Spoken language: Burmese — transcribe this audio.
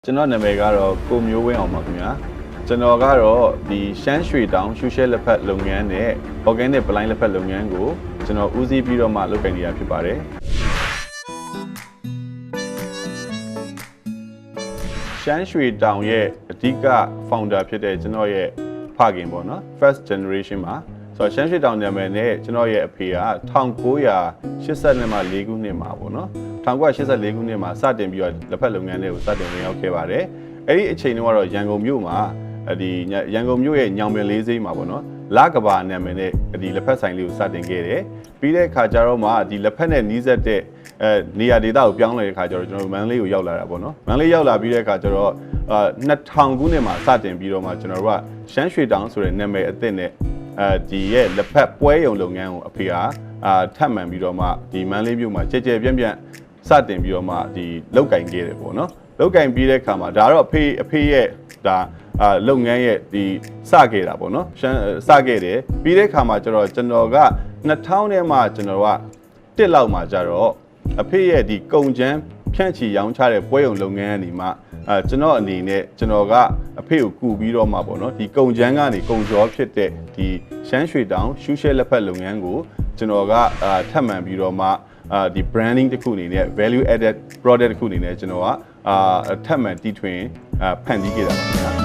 ကျွန်တော်နာမည်ကတော့ကိုမျိုးဝင်းအောင်ပါခင်ဗျာကျွန်တော်ကတော့ဒီရှမ်းရွှေတောင်ရှူရှဲလက်ဖက်လုပ်ငန်းနဲ့ organic ပလိုင်းလက်ဖက်လုပ်ငန်းကိုကျွန်တော်ဦးစီးပြီးတော့မှလုပ်ကိုင်နေရဖြစ်ပါတယ်ရှမ်းရွှေတောင်ရဲ့အဓိက founder ဖြစ်တဲ့ကျွန်တော်ရဲ့ဖခင်ပေါ့နော် first generation မှာဆိုတော့ရှမ်းရွှေတောင်နာမည်နဲ့ကျွန်တော်ရဲ့အဖေက1982မှာ4ခုနှစ်မှာပေါ့နော်1984ခုနှစ်မှာစတင်ပြီးတော့လက်ဖက်လုပ်ငန်းတွေကိုစတင်ဝင်ရောက်ခဲ့ပါတယ်။အဲ့ဒီအချိန်တုန်းကတော့ရန်ကုန်မြို့မှာဒီရန်ကုန်မြို့ရဲ့ညောင်ပင်လေးစိမ်းမှာပေါ့နော်လကဘာနာမည်နဲ့ဒီလက်ဖက်ဆိုင်လေးကိုစတင်ခဲ့တယ်။ပြီးတဲ့အခါကျတော့မှဒီလက်ဖက်နဲ့နီးစပ်တဲ့နေရာဒေသကိုပြောင်းလဲတဲ့အခါကျတော့ကျွန်တော်မန္တလေးကိုရောက်လာတာပေါ့နော်။မန္တလေးရောက်လာပြီးတဲ့အခါကျတော့2000ခုနှစ်မှာစတင်ပြီးတော့မှကျွန်တော်တို့ကရှမ်းရွှေတောင်ဆိုတဲ့နာမည်အသစ်နဲ့ဒီရဲ့လက်ဖက်ပွဲရုံလုပ်ငန်းကိုအဖေကထပ်မံပြီးတော့မှဒီမန္တလေးမြို့မှာကြဲကြဲပြန့်ပြန့်စတင်ပြီးတော့မှဒီလောက်ကင်ခဲ့တယ်ပေါ့နော်လောက်ကင်ပြီးတဲ့အခါမှာဒါတော့အဖေရဲ့ဒါလုပ်ငန်းရဲ့ဒီစခဲ့တာပေါ့နော်စခဲ့တယ်ပြီးတဲ့အခါမှာကျွန်တော်က2000ထဲမှာကျွန်တော်ကတစ်လောက်မှာကျတော့အဖေရဲ့ဒီကုံချမ်းဖြန့်ချီရောင်းချတဲ့ပွဲရုံလုပ်ငန်းအနေမှာကျွန်တော်အနေနဲ့ကျွန်တော်ကအဖေကိုကူပြီးတော့မှပေါ့နော်ဒီကုံချမ်းကနေကုံကျော်ဖြစ်တဲ့ဒီရှမ်းရွှေတောင်ရှူရှဲလက်ဖက်လုပ်ငန်းကိုကျွန်တော်ကထပ်မံပြီးတော့မှဒီ branding တစ်ခုအနေနဲ့ value added product တစ်ခုအနေနဲ့ကျွန်တော်ကထပ်မံတီထွင်ဖန်တီးခဲ့တာပါခင်ဗျာ